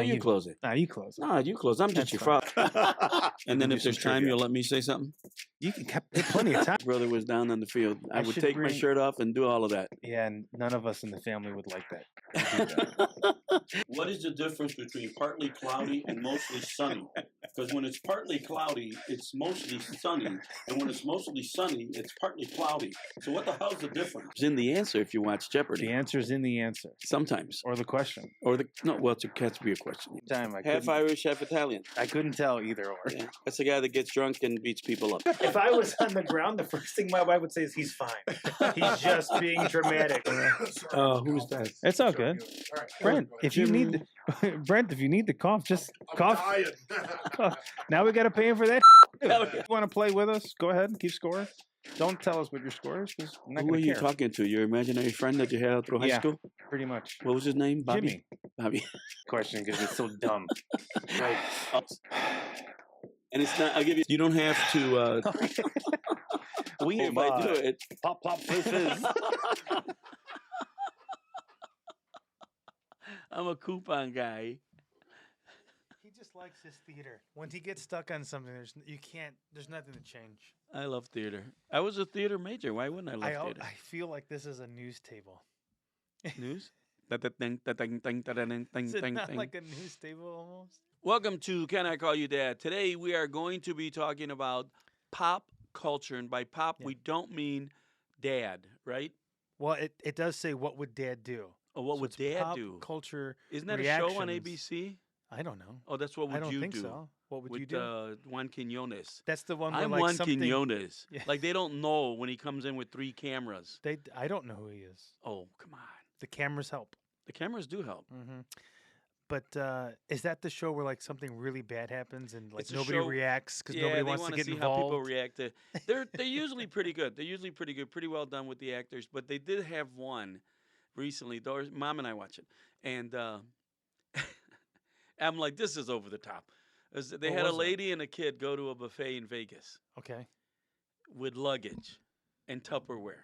No, you close it. No, you close it. No, you close. I'm just your father. And then if there's time, you'll let me say something? You can have plenty of time. Brother was down on the field. I would should take my bring- shirt off and do all of that. Yeah, and none of us in the family would like that. What is the difference between partly cloudy and mostly sunny? Because when it's partly cloudy, it's mostly sunny. And when it's mostly sunny, it's partly cloudy. So what the hell's the difference? It's in the answer if you watch Jeopardy. The answer is in the answer. Sometimes. Or the question. Or the, no, well, it has to be a question. Time I Half couldn't, Irish, half Italian. I couldn't tell either or. Yeah. That's the guy that gets drunk and beats people up. If I was on the ground, the first thing my wife would say is he's fine. He's just being dramatic. Who's that? It's all good. Brent, if you need Brent, if you need the cough, just cough. Now we got to pay him for that. You want to play with us? Go ahead and keep score. Don't tell us what your score is, because I'm not Who going are to you care. talking to? Your imaginary friend that you had out through high school? Pretty much. What was his name? Bobby? Jimmy. Bobby. Question, because it's so dumb. Right. And it's not, I'll give you, you don't have to, We if I do it. Pop, pop, fizz, fizz. I'm a coupon guy. He just likes his theater. When he gets stuck on something, there's nothing to change. I love theater. I was a theater major. Why wouldn't I love theater? I feel like this is a news table. News? Is it not like a news table almost? Welcome to Can I Call You Dad? Today we are going to be talking about pop culture. And by pop, we don't mean dad, right? Well, it does say, what would Dad do? Oh, what So would it's dad pop do? culture Isn't that a show on reactions. ABC? I don't know. Oh, that's what would I don't you think do? so. What would With you do? Juan Quinones. That's the one where I'm like Juan something... Quinones. Yeah. Like they don't know when he comes in with 3 cameras. I don't know who he is. Oh, come on. The cameras help. The cameras do help. Mm-hmm. But is that the show where like something really bad happens and like It's a nobody show- reacts because Yeah, nobody they wants to wanna get see involved? how people react to. They're usually pretty good. They're usually pretty good, pretty well done with the actors. But they did have one recently. Mom and I watch it, and I'm like, this is over the top. They What had a was it? lady and a kid go to a buffet in Vegas Okay. with luggage and Tupperware,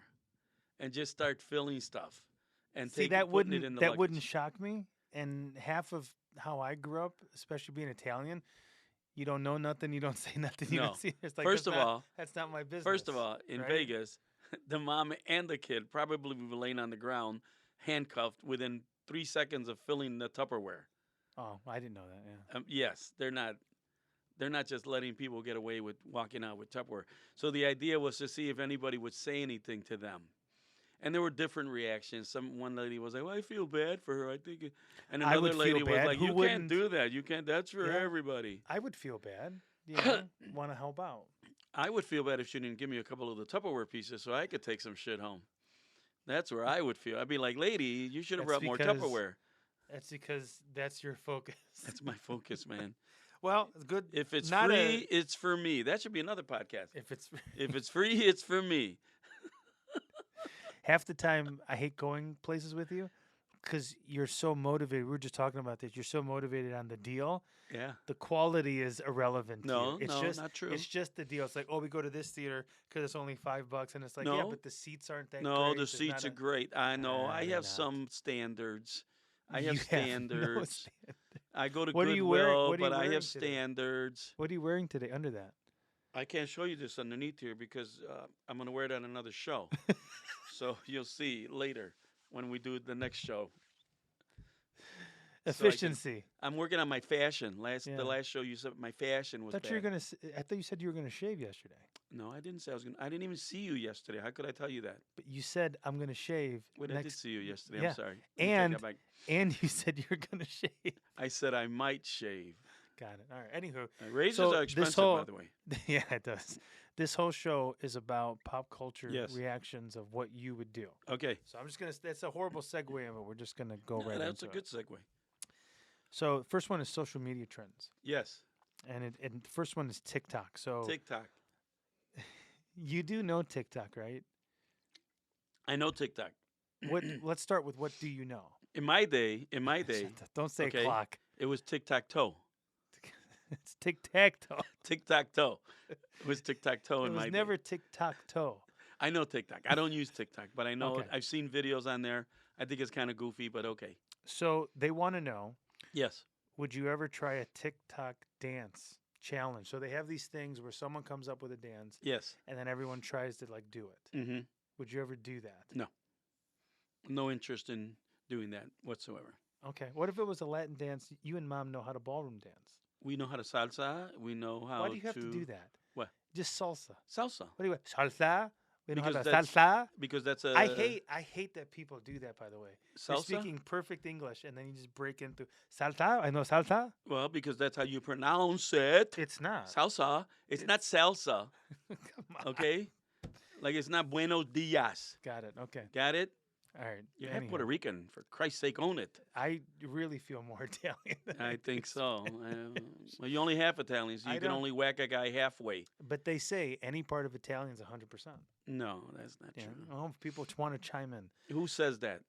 and just start filling stuff and See, putting wouldn't it in the that luggage. wouldn't shock me. And half of how I grew up, especially being Italian, you don't know nothing, you don't say nothing, you No. don't see. It's like, First that's of not- all- that's not my business. First of all, in right? Vegas, the mom and the kid probably were laying on the ground, handcuffed, within 3 seconds of filling the Tupperware. Oh, I didn't know that. Yeah. Yes, they're not. They're not just letting people get away with walking out with Tupperware. So the idea was to see if anybody would say anything to them, and there were different reactions. One lady was like, "Well, I feel bad for her. I think," and I would another feel lady was bad. like, Who "You wouldn't?" can't do that. You can't. That's for Yeah. everybody." I would feel bad. You know, want to help out. I would feel bad if she didn't give me a couple of the Tupperware pieces so I could take some shit home. That's where I would feel. I'd be like, "Lady, you should have That's brought more because- Tupperware." That's because that's your focus. That's my focus, man. Well, it's good. If it's Not free, it's for me. That should be another podcast. If it's If it's free, it's for me. half the time, I hate going places with you because you're so motivated. We were just talking about this. You're so motivated on the deal. Yeah. The quality is irrelevant. to No, you. It's no, just, not true. It's just the deal. It's like, oh, we go to this theater because it's only $5, and it's like, yeah, No. but the seats aren't that. No, great. the There's seats not are a- great. I know. Nah, I they're have not. some standards. I You have no standards. standard. I go to What are you wearing- Goodwill, what are you but I wearing have today? standards. What are you wearing today under that? I can't show you this underneath here because I'm going to wear it on another show. So you'll see later when we do the next show. So I can- Efficiency. I'm working on my fashion. Yeah. The last show you said my fashion was I thought bad. you were gonna. I thought you said you were gonna shave yesterday. No, I didn't say I was going to. I didn't even see you yesterday. How could I tell you that? But you said I'm gonna shave. Wait, I did next, see you yesterday. yeah. I'm sorry. Let me take And that back. and you said you were gonna shave. I said I might shave. Got it. All right. Anywho, Razors So are this expensive, whole- by the way. yeah, it does. This whole show is about pop culture Yes. reactions of what you would do. Okay. So I'm just gonna. That's a horrible segue, but we're just gonna go No, right that's a into good it. segue. So first one is social media trends, Yes. and the first one is TikTok. So TikTok. you do know TikTok, right? I know TikTok. What? Let's start with what do you know? In my day, Don't say okay. clock. it was tic-tac-toe. It's tic tac toe. Tic-tac-toe. It was tic-tac-toe It in was my never day. tic tac toe. I know TikTok. I don't use TikTok, but I know Okay. I've seen videos on there. I think it's kind of goofy, but okay. So they want to know Yes. Would you ever try a TikTok dance challenge? So they have these things where someone comes up with a dance. Yes. And then everyone tries to like do it. Mm-hmm. Would you ever do that? No. No interest in doing that whatsoever. Okay. What if it was a Latin dance? You and Mom know how to ballroom dance. We know how to salsa. We know how to... Why do you have to do that? What? Just salsa. Salsa. What do you want? Salsa? We know how Because to that's- salsa? Because that's a... I hate that people do that, by the way. You're Salsa? speaking perfect English, and then you just break into salsa. I know salsa. Well, because that's how you pronounce it. It's not. Salsa. It's not salsa. Come on. Okay? Like it's not buenos dias. Got it. Okay. Got it? All right. You're half Anyhow, Puerto Rican. For Christ's sake, own it. I really feel more Italian. Than I think so. Well, you're only half Italian, so I you can don't- only whack a guy halfway. But they say any part of Italian is 100%. No, that's not Yeah. true. Oh, people want to chime in. Who says that?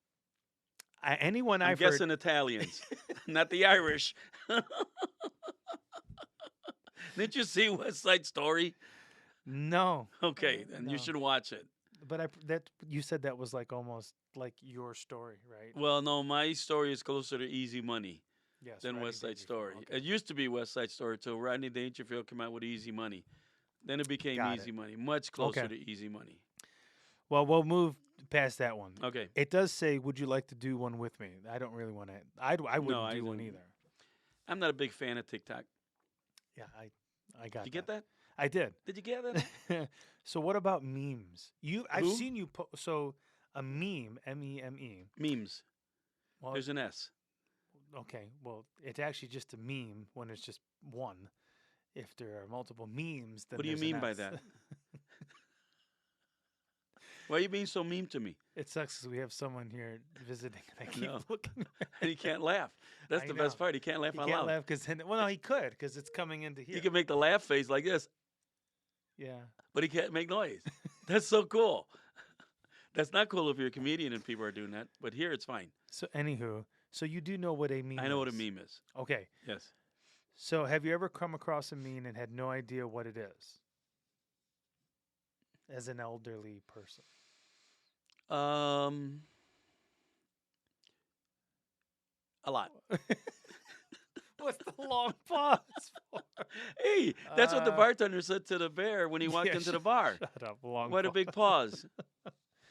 Anyone I'm I've guessing heard. Italians, not the Irish. Didn't you see West Side Story? No. Okay, then you No. should watch it. But that you said that was like almost like your story, right? Well, no, my story is closer to Easy Money Yes. than Rodney West Side Dangerfield, Story. okay. It used to be West Side Story until Rodney Dangerfield came out with Easy Money. Then it became Got Easy it. Money, much closer Okay. to Easy Money. Well, we'll move past that one. Okay. It does say, "Would you like to do one with me?" I don't really want to. I wouldn't No, I do one don't. either. I'm not a big fan of TikTok. Yeah, I got. Did you get that? I did. Did you get that? So what about memes? I've Who? seen you. So a meme, MEME. Memes. Well, There's an S. okay. Well, it's actually just a meme when it's just one. If there are multiple memes, then What do you there's an mean by S. that? Why are you being so mean to me? It sucks because we have someone here visiting, and I keep know. looking. And he can't laugh. That's I the best know. part. He can't laugh He out can't loud. laugh because well, no, he could because it's coming into here. He can make the laugh face like this, Yeah. but he can't make noise. That's so cool. That's not cool if you're a comedian and people are doing that. But here it's fine. So anywho, so you do know what a meme is. I know what a meme is. Okay. Yes. So have you ever come across a meme and had no idea what it is? As an elderly person. A lot. What's the long pause for? Hey, that's what the Uh, bartender said to the bear when he walked Yeah, into the bar. Shut up, long What a pause. big pause.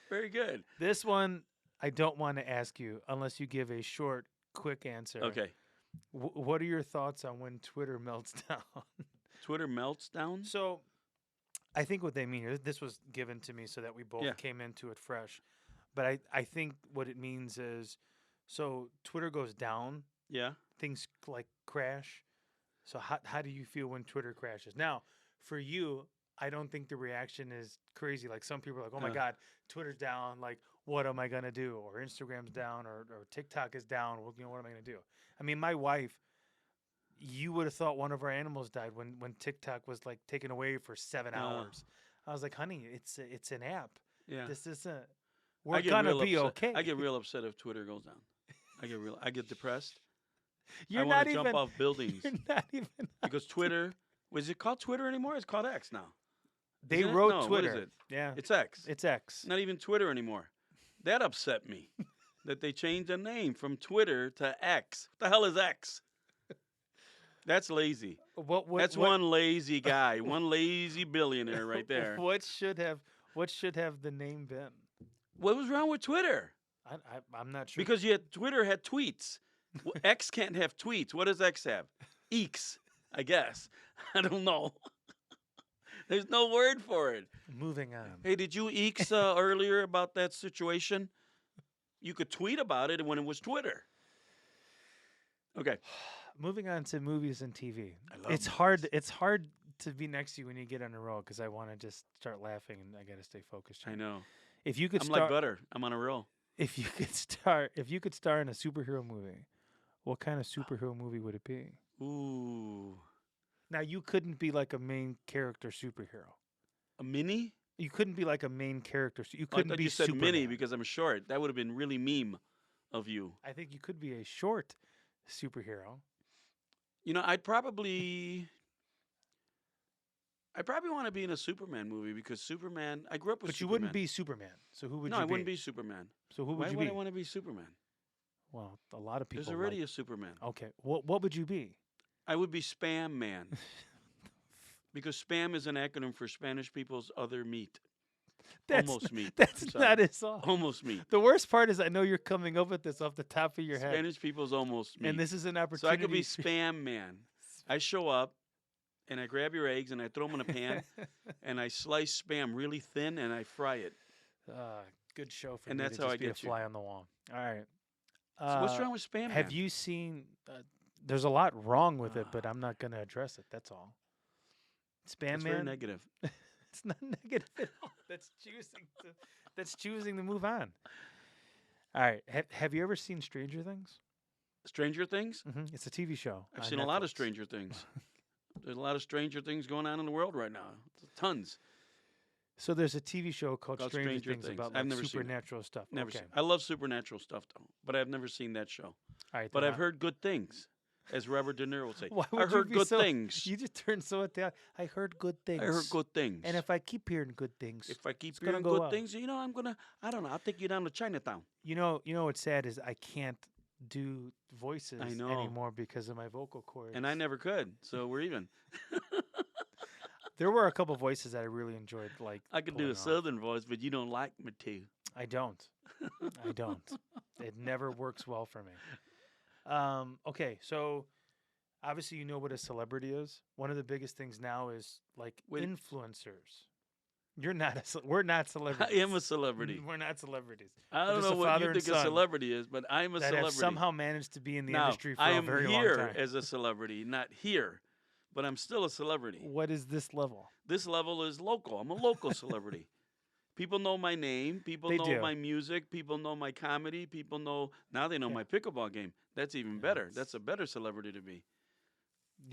Very good. This one I don't want to ask you unless you give a short, quick answer. Okay. What are your thoughts on when Twitter melts down? Twitter melts down. So, I think what they mean here, this was given to me so that we both Yeah. came into it fresh. But I think what it means is, so Twitter goes down, Yeah. things like crash. So how do you feel when Twitter crashes? Now, for you, I don't think the reaction is crazy. Like some people are like, oh my God, Twitter's down. Like, what am I going to do? Or Instagram's down or TikTok is down. Well, what am I going to do? I mean, my wife, you would have thought one of our animals died when TikTok was like taken away for 7 hours. I was like, honey, it's an app. Yeah. This isn't. I We're get gonna real be upset. okay. I get real upset if Twitter goes down. I get depressed. You're I not want to even. jump off buildings You're not even. because Twitter. Was it called Twitter anymore? It's called X now. They Isn't it? wrote No, what Twitter. is it? Yeah, It's X. it's X. Not even Twitter anymore. That upset me. That they changed the name from Twitter to X. What the hell is X? That's lazy. That's one lazy guy, one lazy billionaire right there. What should have the name been? What was wrong with Twitter? I'm not sure. Because Twitter had tweets. Well, X can't have tweets. What does X have? Eeks, I guess. I don't know. There's no word for it. Moving on. Hey, did you eeks earlier about that situation? You could tweet about it when it was Twitter. Okay. Moving on to movies and TV. I love It's hard. It's hard to be next to you when you get on a roll because I want to just start laughing and I got to stay focused. I know. If you could I'm start, like butter. I'm on a roll. if you could star in a superhero movie, what kind of superhero movie would it be? Ooh. Now you couldn't be like a main character superhero. A mini? You couldn't be like a main character. You Oh, I couldn't thought be you said Superman. mini because I'm short. That would have been really meme of you. I think you could be a short superhero. You know, I'd probably want to be in a Superman movie because Superman. I grew up with. But you Superman. wouldn't be Superman. So who would No, you I be? wouldn't be Superman. So who would Why you would be? I want to be Superman? Well, a lot of people. There's already a Superman. Okay. What would you be? I would be Spam Man. Because spam is an acronym for Spanish people's other meat. Almost meat. That's not his all. Almost meat. The worst part is I know you're coming up with this off the top of your head. Spanish people's almost meat. And this is an opportunity. So I could be Spam Man. I show up, and I grab your eggs, and I throw them in a pan, and I slice Spam really thin, and I fry it. Good show for and me that's to how just I be get a fly on the wall. All right. So what's wrong with Spam Man? Have you seen... there's a lot wrong with it, but I'm not going to address it. That's all. Spam It's Man. very negative. It's not negative at all. That's choosing to move on. All right. Have you ever seen Stranger Things? Stranger Things? Mm-hmm. It's a TV show. I've seen a lot of Stranger Things. There's a lot of Stranger Things going on in the world right now. Tons. So there's a TV show called Stranger Things about I've never supernatural stuff. Never okay. seen. I love supernatural stuff though, but I've never seen that show. All right. But I've heard good things, as Robert De Niro would say. Why I would you heard be good so- things. You just turned so Italian. I heard good things. I heard good things. And if I keep hearing good things, if I keep it's gonna hearing go good up. things, I don't know. I'll take you down to Chinatown. you know what's sad is I can't do voices I know. anymore because of my vocal cords. And I never could, so we're even. There were a couple voices that I really enjoyed. Like I could do pulling a off. southern voice, but you don't like me to. I don't. I don't. It never works well for me. Okay, so obviously you know what a celebrity is. One of the biggest things now is like influencers. You're not. We're not celebrities. I am a celebrity. We're not celebrities. I We're don't just know a what father you and think a son celebrity is, but I'm a that celebrity. have somehow managed to be in the now, industry for I a am very here long time. as a celebrity, not here, but I'm still a celebrity. What is this level? This level is local. I'm a local celebrity. People know my name. People They know do. my music. People know my comedy. People know now they know my pickleball game. That's even better. That's a better celebrity to be.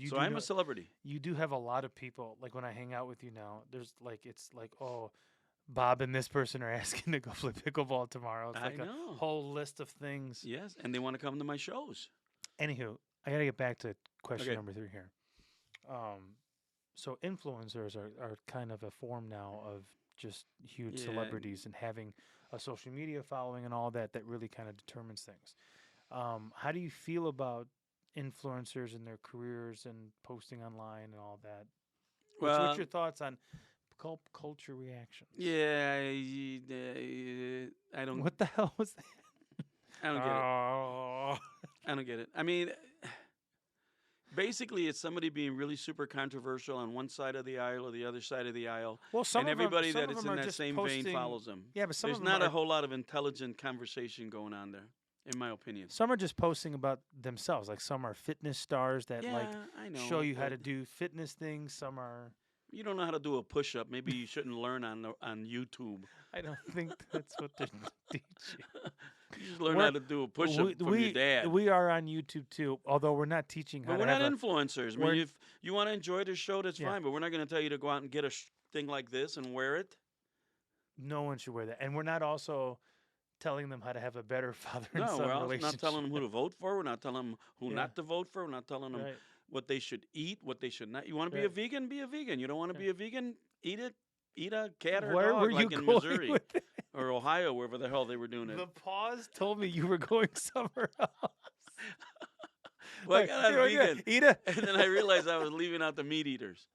So I'm a celebrity. You do have a lot of people. Like when I hang out with you now, there's like it's like Bob and this person are asking to go play pickleball tomorrow. It's like I a know. whole list of things. Yes, and they want to come to my shows. Anywho, I got to get back to question Okay. number 3 here. So influencers are kind of a form now of just huge Yeah. celebrities and having a social media following and all that really kind of determines things. How do you feel about influencers and their careers and posting online and all that? What's your thoughts on culture reactions? Yeah, I don't. What the hell was that? I don't get it. Oh. I don't get it. I mean, basically, it's somebody being really super controversial on one side of the aisle or the other side of the aisle, Well, some and of them- everybody some that of is them in are that just same posting- vein follows them. Yeah, but some There's of them not are, a whole lot of intelligent conversation going on there, in my opinion. Some are just posting about themselves. Like some are fitness stars that like I know, show you how but to do fitness things. Some are. You don't know how to do a push-up. Maybe you shouldn't learn on YouTube. I don't think that's what they teach you. You just learn We're- how to do a push-up from your dad. We are on YouTube too, although we're not teaching how But to we're not have influencers. I we're- mean, if you want to enjoy the show, that's Yeah. fine. But we're not going to tell you to go out and get a thing like this and wear it. no one should wear that, and we're not also telling them how to have a better father and No, son we're also relationship. not telling them who to vote for. We're not telling them who Yeah. not to vote for. We're not telling them Right. what they should eat, what they should not. You want to be Right. a vegan? Be a vegan. You don't want to Yeah. be a vegan? Eat it. Eat a cat or a Where dog, were like you in going Missouri with it? or Ohio, wherever the hell they were doing it. The pause told me you were going somewhere else. Well, I Like, got on "Here, vegan, Eat it. and then I realized I was leaving out the meat eaters.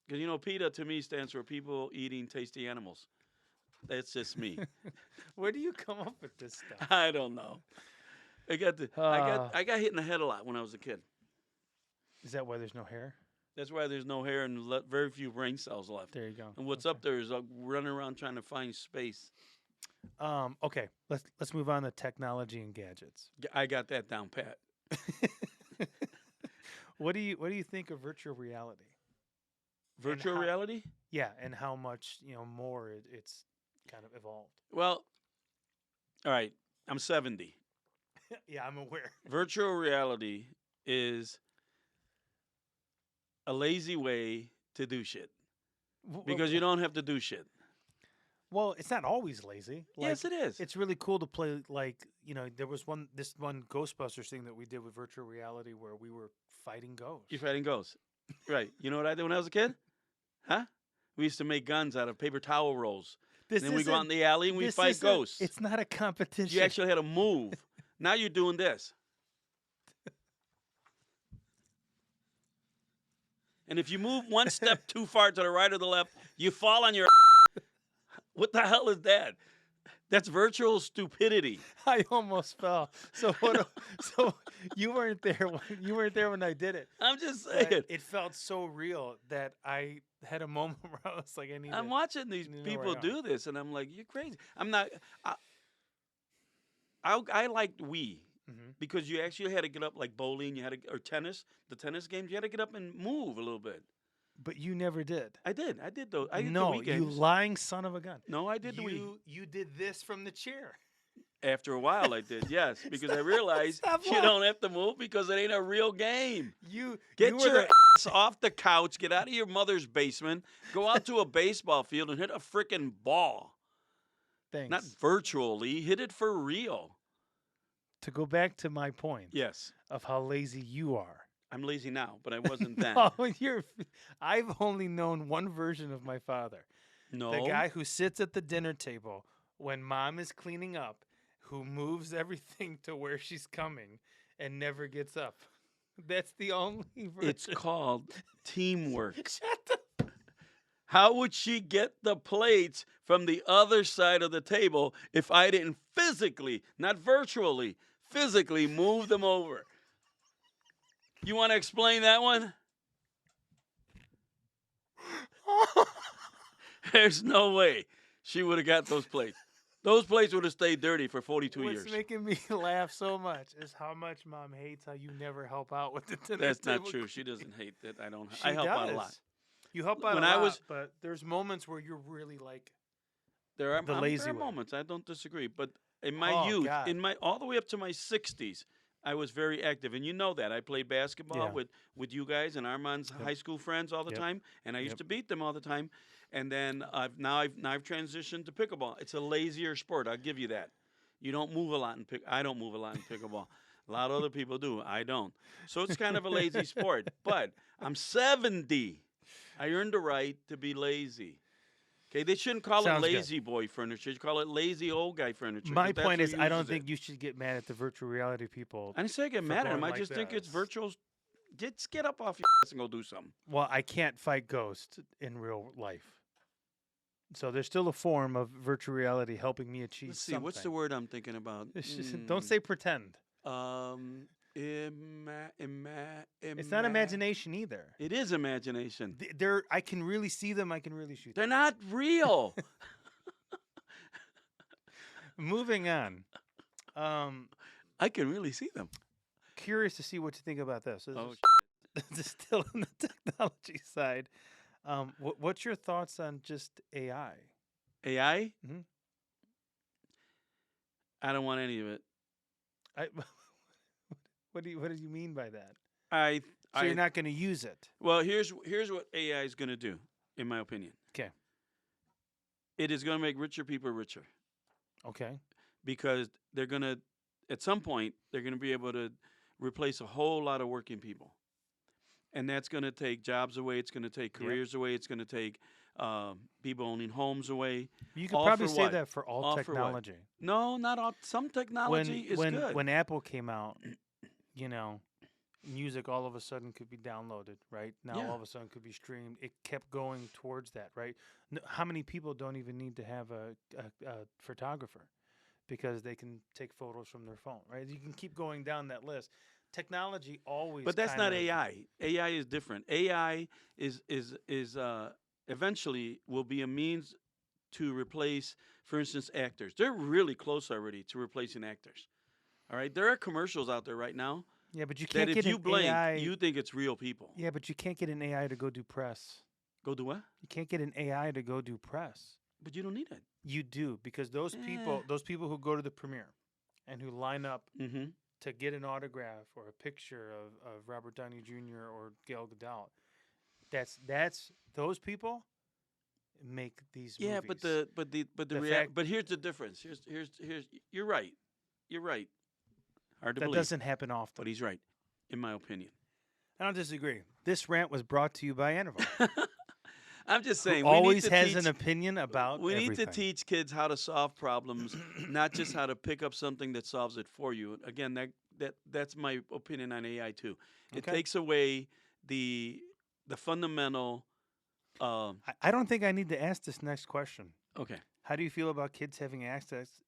Because, PETA to me stands for people eating tasty animals. That's just me. Where do you come up with this stuff? I don't know. I got hit in the head a lot when I was a kid. Is that why there's no hair? That's why there's no hair and very few brain cells left. There you go. And what's up there is running around trying to find space. Okay, let's move on to technology and gadgets. I got that down pat. What do you think of virtual reality? Virtual how- reality? Yeah, and how much more it's kind of evolved. Well, all right. I'm 70. Yeah, I'm aware. Virtual reality is a lazy way to do shit because you don't have to do shit. Well, it's not always lazy. Yes, it is. It's really cool to play. Like there was this one Ghostbusters thing that we did with virtual reality where we were fighting ghosts. You're fighting ghosts. Right. You know what I did when I was a kid? Huh? We used to make guns out of paper towel rolls. And then we go out in the alley and we fight ghosts. It's not a competition. You actually had to move. Now you're doing this. And if you move one step too far to the right or the left, you fall on your. What the hell is that? That's virtual stupidity. I almost fell. So what? So you weren't there. You weren't there when I did it. I'm just saying. It felt so real that I had a moment where I was like, I'm watching these people do this, and I'm like, you're crazy. I'm not. I liked Wii because you actually had to get up like bowling. You had to, or tennis. The tennis games, you had to get up and move a little bit. But you never did. I did those. I did no, the Wii games. you lying son of a gun. No, I did the Wii. You did this from the chair. After a while, I did, yes, because I realized you don't have to move because it ain't a real game. Get your ass off the couch, get out of your mother's basement, go out to a baseball field and hit a freaking ball. Thanks. Not virtually, hit it for real. To go back to my point. Yes. Of how lazy you are. I'm lazy now, but I wasn't then. No, I've only known one version of my father. No. The guy who sits at the dinner table when mom is cleaning up, who moves everything to where she's coming and never gets up. That's the only version. It's called teamwork. Shut up. How would she get the plates from the other side of the table if I didn't physically, not virtually, physically move them over? You want to explain that one? There's no way she would have got those plates. Those plates would have stayed dirty for 42 years. What's making me laugh so much is how much mom hates how you never help out with the dinner That's table. not true. She doesn't hate that. She I help out a does. lot. You help out When a I lot, was- but there's moments where you're really like There are, the lazy there are way. moments. I don't disagree. But in my youth, God. all the way up to my 60s, I was very active, and you know that. I played basketball Yeah. with you guys and Armand's high school friends all the time, and I used to beat them all the time. And then I've transitioned to pickleball. It's a lazier sport. I'll give you that. You don't move a lot in I don't move a lot in pickleball. A lot of other people do. I don't. So it's kind of a lazy sport. But I'm 70. I earned the right to be lazy. Okay, they shouldn't call Sounds it good. lazy boy furniture. You should call it lazy old guy furniture. my 'cause that's point who is I don't uses it. think you should get mad at the virtual reality people. I didn't say I get for mad at going him. I like just think it's this. virtual. Get up off your ass and go do something. Well, I can't fight ghosts in real life. So there's still a form of virtual reality helping me achieve Let's see. something. What's the word I'm thinking about? Don't say pretend. It's not imagination either. It is imagination. I can really see them. I can really shoot them. They're not real. Moving on. I can really see them. Curious to see what you think about this. Oh, This is still on the technology side. What's your thoughts on just AI? AI? Mhm. I don't want any of it. What do you mean by that? So you're not going to use it? Well, here's what AI is going to do, in my opinion. Okay. It is going to make richer people richer Okay. because they're going to, at some point, they're going to be able to replace a whole lot of working people. And that's going to take jobs away. It's going to take careers away. It's going to take people owning homes away. You could All probably for say what? that for all All for what? technology. No, not all. Some technology is good. When Apple came out, music all of a sudden could be downloaded, right? Now Yeah. all of a sudden could be streamed. It kept going towards that, right? How many people don't even need to have a photographer because they can take photos from their phone, right? You can keep going down that list. Technology always. But that's not kind of- AI. AI is different. AI is eventually will be a means to replace, for instance, actors. They're really close already to replacing actors. All right, there are commercials out there right now Yeah, but you can't that get if you an blink, AI. you think it's real people. Yeah, but you can't get an AI to go do press. Go do what? You can't get an AI to go do press. But you don't need it. You do, because those people who go to the premiere and who line up Mm-hmm. to get an autograph or a picture of Robert Downey Jr. or Gal Gadot, that's those people make these Yeah, movies. but here's the difference. Here's you're right. You're right. Hard to that believe, doesn't happen often. but he's right, in my opinion. I don't disagree. This rant was brought to you by Annivar. I'm just saying. Always has an opinion about We everything. need to teach kids how to solve problems, not just how to pick up something that solves it for you. Again, that's my opinion on AI too. It takes away the fundamental. I don't think I need to ask this next question. Okay. How do you feel about kids having access?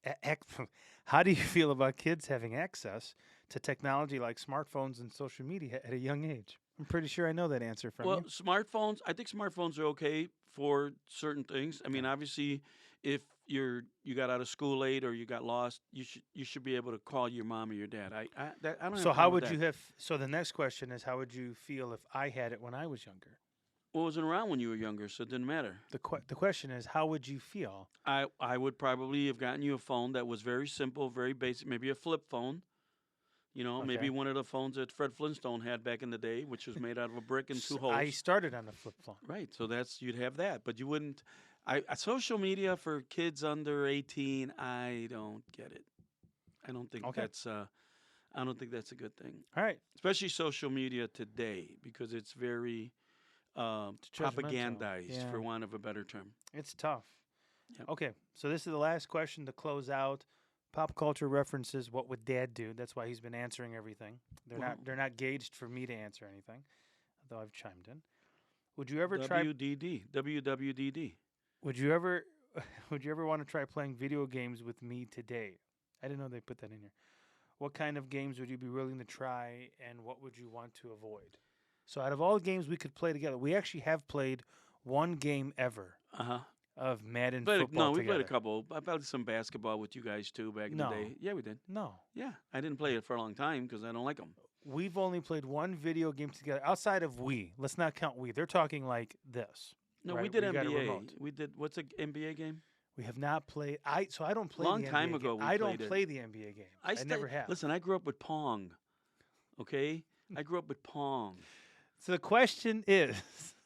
How do you feel about kids having access to technology like smartphones and social media at a young age? I'm pretty sure I know that answer from you. Smartphones. I think smartphones are okay for certain things. I mean, obviously, if you got out of school late or you got lost, you should be able to call your mom or your dad. I don't. So how would you have? So the next question is, how would you feel if I had it when I was younger? Well, it wasn't around when you were younger, so it didn't matter. The question is, how would you feel? I would probably have gotten you a phone that was very simple, very basic, maybe a flip phone. You know, maybe one of the phones that Fred Flintstone had back in the day, which was made out of a brick and 2 holes. I started on a flip phone. Right, so you'd have that, but you wouldn't. Social media for kids under 18, I don't get it. I don't think that's. I don't think that's a good thing. All right, especially social media today, because it's very propagandized, for want of a better term. It's tough. Yep. Okay, so this is the last question to close out. Pop culture references. What would Dad do? That's why he's been answering everything. They're not gauged for me to answer anything, although I've chimed in. Would you ever WWDD. Would you ever want to try playing video games with me today? I didn't know they put that in here. What kind of games would you be willing to try, and what would you want to avoid? So out of all the games we could play together, we actually have played one game ever of Madden football we together. played a couple. I played some basketball with you guys, too, back in the day. Yeah, we did. No. Yeah, I didn't play it for a long time because I don't like them. We've only played one video game together outside of Wii. Let's not count Wii. They're talking like this. No, right? we did got a NBA. remote. We did. What's an NBA game? We have not played. So I don't play Long the NBA time ago game. we I don't played it. play the NBA game. I never have. Listen, I grew up with Pong. Okay? I grew up with Pong. So the question is,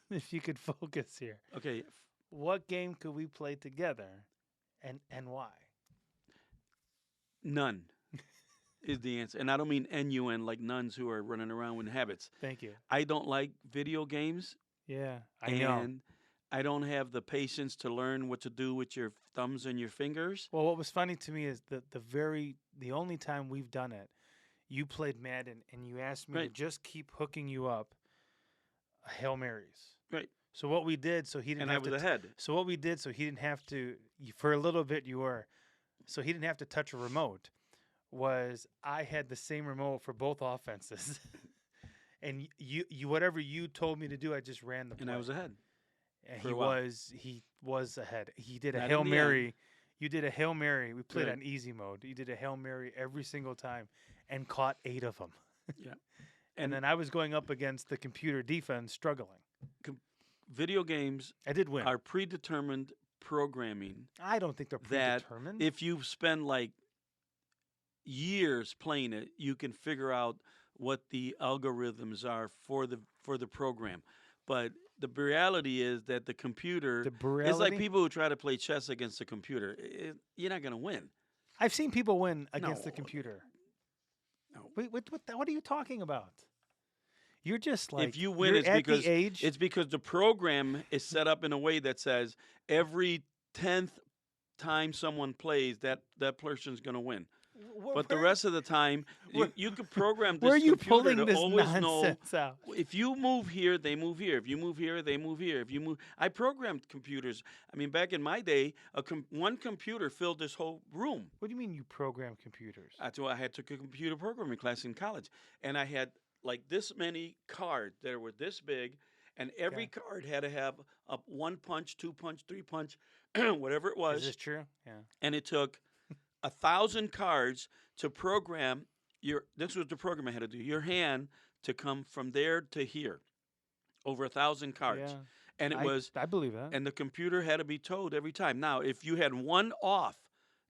if you could focus here. Okay. What game could we play together, and why? None is the answer. And I don't mean N-U-N, like nuns who are running around with habits. Thank you. I don't like video games. Yeah, I know. And I don't have the patience to learn what to do with your thumbs and your fingers. Well, what was funny to me is the only time we've done it, you played Madden, and you asked me to just keep hooking you up Hail Marys. Right. So what we did, so he didn't have to. And I was ahead. So what we did, so he didn't have to. For a little bit, you were. So he didn't have to touch a remote. Was I had the same remote for both offenses, and you whatever you told me to do, I just ran the play. And I was ahead. And he was ahead. He did a Not Hail in the Mary. end. You did a Hail Mary. We played Good. on easy mode. You did a Hail Mary every single time and caught 8 of them. Yeah. And then I was going up against the computer defense, struggling. Video games I did win. are predetermined programming. I don't think they're That predetermined. if you spend like years playing it, you can figure out what the algorithms are for the program. But the reality is that the computer it's like people who try to play chess against the computer. You're not going to win. I've seen people win against the No. computer. No. Wait, what are you talking about? You're just like If you win, you're it's at because the age. it's because the program is set up in a way that says every 10th time someone plays, that person's going to win. But the rest of the time, you could program this where are you computer pulling to this always know nonsense out? if you move here, they move here. If you move here, they move here. If you move, I programmed computers. I mean, back in my day, one computer filled this whole room. What do you mean you program computers? That's why I took a computer programming class in college, and I had like this many cards that were this big, and every card had to have a 1 punch, 2 punch, 3 punch, whatever it was. Is this true? Yeah. And it took 1,000 cards to program this was the program I had to do. Your hand to come from there to here, over 1,000 cards. Yeah. And I believe that. and the computer had to be told every time. Now, if you had one off,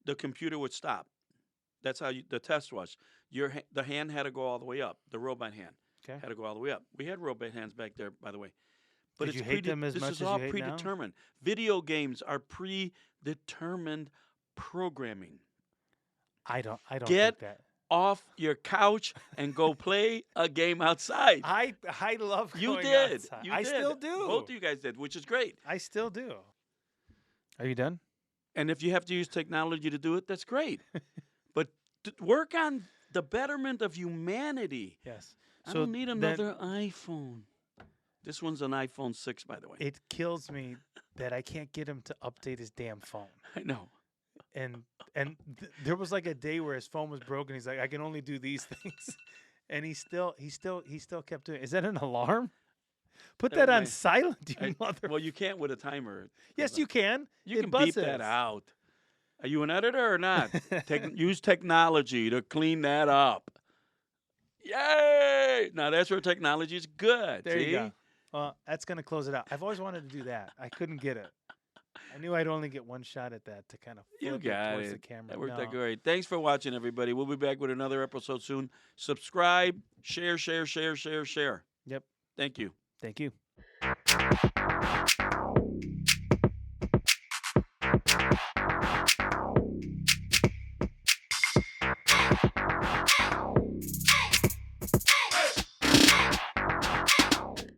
the computer would stop. That's how the test was. The hand had to go all the way up. The robot hand had to go all the way up. We had robot hands back there, by the way. But Did you hate them as this much is as all you hate now? predetermined. Video games are predetermined programming. I don't Get think that. off your couch and go play a game outside. I love You going did. outside. You I did. still do. Both of you guys did, which is great. I still do. Are you done? And if you have to use technology to do it, that's great. But work on the betterment of humanity. Yes. I don't need another iPhone. This one's an iPhone 6, by the way. It kills me that I can't get him to update his damn phone. I know. And there was like a day where his phone was broken. He's like, I can only do these things, and he still kept doing it. Is that an alarm? Put that on silent, you mother. Well, you can't with a timer. Yes, you can. You It can buzzes. beep that out. Are you an editor or not? Use technology to clean that up. Yay! Now that's where technology is good. There see? you go. Well, that's gonna close it out. I've always wanted to do that. I couldn't get it. I knew I'd only get one shot at that to kind of You flip got towards it. the camera. That worked No. out great. Thanks for watching, everybody. We'll be back with another episode soon. Subscribe, share. Yep. Thank you. Thank you.